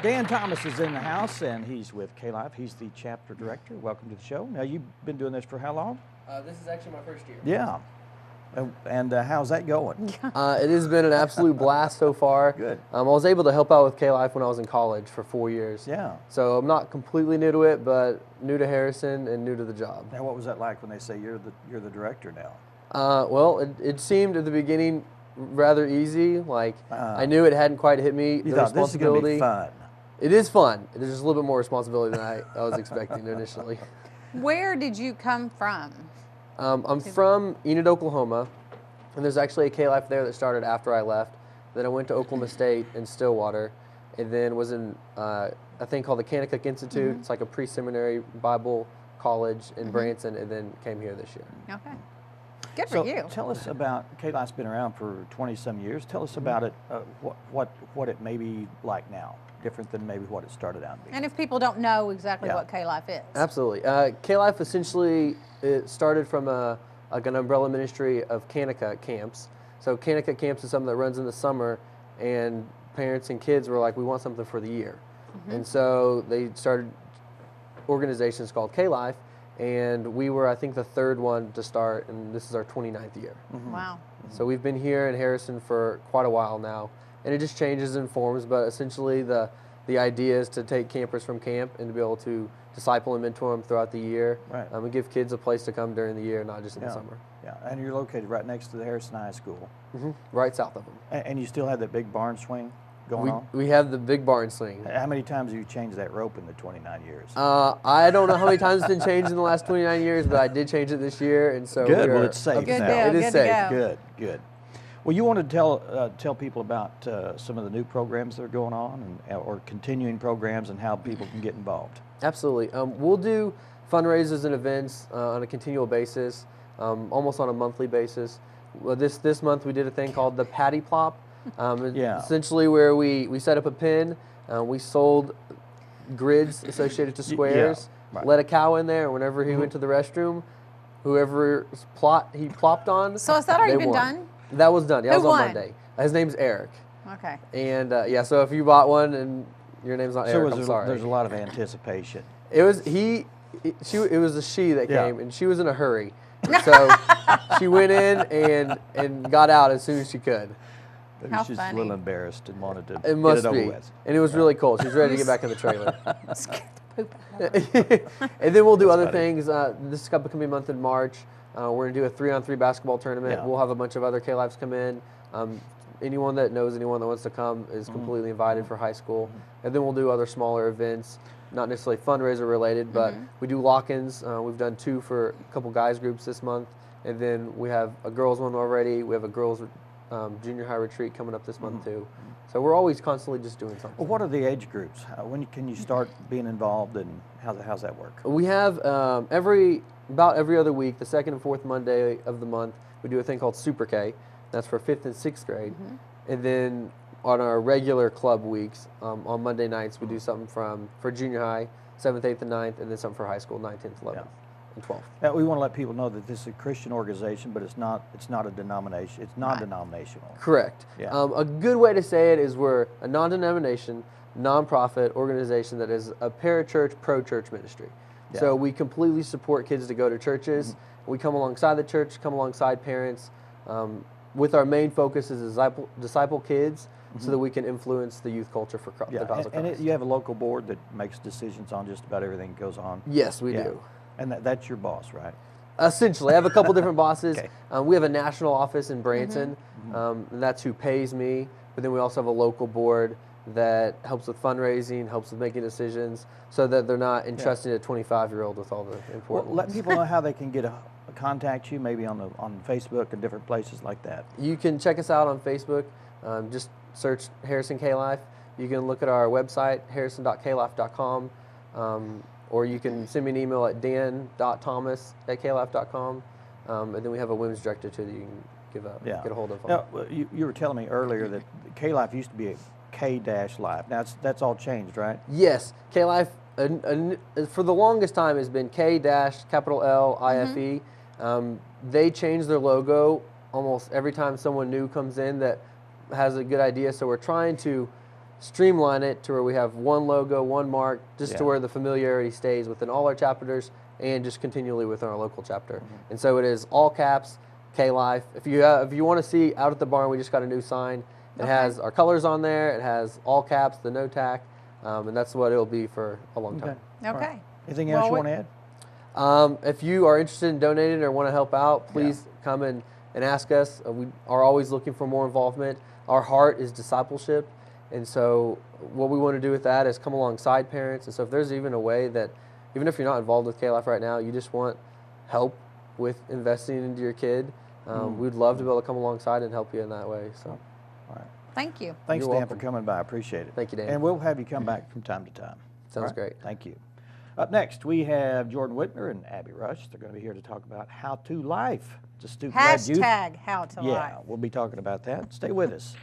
Dan Thomas is in the house, and he's with KLife. He's the chapter director. Welcome to the show. Now, you've been doing this for how long? This is actually my first year. Yeah. And how's that going? It has been an absolute blast so far. Good. I was able to help out with KLife when I was in college for 4 years. Yeah. So I'm not completely new to it, but new to Harrison and new to the job. Now, what was that like when they say you're the director now? Well, it seemed at the beginning rather easy. Like I knew it hadn't quite hit me. You The thought this is going to be responsibility. fun. It is fun. It is just a little bit more responsibility than I was expecting initially. Where did you come from? I'm from Enid, Oklahoma, and there's actually a KLife there that started after I left. Then I went to Oklahoma State in Stillwater, and then was in a thing called the Kanakuk Institute. It's like a pre-seminary Bible college in Branson, and then came here this year. Okay. Good So for you. tell us about, KLife's been around for 20-some years. Tell us about it, what it may be like now, different than maybe what it started out being. And if people don't know exactly Yeah. what KLife is. Absolutely. KLife essentially it started from like an umbrella ministry of Kanakuk camps. So Kanakuk camps is something that runs in the summer, and parents and kids were like, we want something for the year. And so they started organizations called KLife, and we were, I think, the third one to start, and this is our 29th year. Wow. So we've been here in Harrison for quite a while now, and it just changes in forms, but essentially the idea is to take campers from camp and to be able to disciple and mentor them throughout the year, Right. And give kids a place to come during the year, not just in the summer. Yeah, and you're located right next to the Harrison High School. Right south of them. And you still have that big barn swing going on? We have the big barn swing. How many times have you changed that rope in the 29 years? I don't know how many times it's been changed in the last 29 years, but I did change it this year, and so Good. we Well, are it's safe Good now. deal. It is Good safe. to go. Good, good. Well, you want to tell people about some of the new programs that are going on, or continuing programs, and how people can get involved. Absolutely. We'll do fundraisers and events on a continual basis, almost on a monthly basis. Well, this month we did a thing called the Patty Plop. Essentially where we set up a pen, we sold grids associated to squares, right. let a cow in there, and whenever he went to the restroom, whoever's plot he plopped on, So has that already they been won. done? That was done. Yeah, that Who was on won? Monday. His name's Eric. Okay. And yeah, so if you bought one and your name's not Eric, I'm sorry. There's a lot of anticipation. It was it was a she that Yeah. came, and she was in a hurry. So she went in and got out as soon as she could. Maybe How she's funny. a little embarrassed and wanted to It get must it over be. with. And it was really cold. She was ready to get back in the trailer. Scared the poop out of her. And then we'll do other funny. things. This is upcoming month in March. We're going to do a 3-on-3 basketball tournament. Yeah. We'll have a bunch of other K-Lives come in. Anyone that knows anyone that wants to come is completely invited for high school. And then we'll do other smaller events, not necessarily fundraiser related, but we do lock-ins. We've done 2 for a couple guys groups this month. And then we have a girls one already. We have a girls junior high retreat coming up this month too. So we're always constantly just doing something. Well, what are the age groups? When can you start being involved, and how's that work? We have about every other week, the second and fourth Monday of the month, we do a thing called Super K. That's for 5th and 6th grade. And then on our regular club weeks, on Monday nights, we do something for junior high, 7th, 8th, and 9th, and then something for high school, 9th, 10th, 11th, and 12th. Now, we want to let people know that this is a Christian organization, but it's not a denomination. It's non-denominational. Correct. Yeah. A good way to say it is we're a non-denomination, nonprofit organization that is a parachurch, pro-church ministry. Yeah. So we completely support kids to go to churches. We come alongside the church, come alongside parents. With our main focus is disciple kids, so that we can influence the youth culture for the cause of Christ. And you have a local board that makes decisions on just about everything that goes on. Yes, we do. And that's your boss, right? Essentially, I have a couple different bosses. Okay. We have a national office in Branson, and that's who pays me. But then we also have a local board that helps with fundraising, helps with making decisions, so that they're not entrusting a 25-year-old with all the important Let ones. people know how they can contact you, maybe on Facebook and different places like that. You can check us out on Facebook. Just search Harrison KLife. You can look at our website, harrison.klife.com, or you can send me an email at dan.thomas@klife.com. And then we have a women's director too that you can get a hold of. Now, you were telling me earlier that KLife used to be a K-Life. Now that's all changed, right? Yes, KLife for the longest time has been K-L-I-F-E. They change their logo almost every time someone new comes in that has a good idea. So we're trying to streamline it to where we have one logo, one mark, just Yeah. to where the familiarity stays within all our chapters and just continually within our local chapter. And so it is all caps, KLife. If you want to see out at the barn, we just got a new sign. It Okay. has our colors on there. It has all caps, the no tack, and that's what it'll be for a long time. All Okay. right. Anything else you Well, want to add? If you are interested in donating or want to help out, please come and ask us. We are always looking for more involvement. Our heart is discipleship, and so what we want to do with that is come alongside parents. And so if there's even a way that, even if you're not involved with KLife right now, you just want help with investing into your kid, we'd love to be able to come alongside and help you in that way. So, All right. Thank you. Thanks, You're Dan, welcome. for coming by. I appreciate it. Thank you, Dan. And we'll have you come back from time to time. Sounds All right? great. Thank you. Up next, we have Jordan Whitner and Abby Rush. They're going to be here to talk about how to life. It's a student-led youth. Hashtag how to Yeah, life. we'll be talking about that. Stay with us.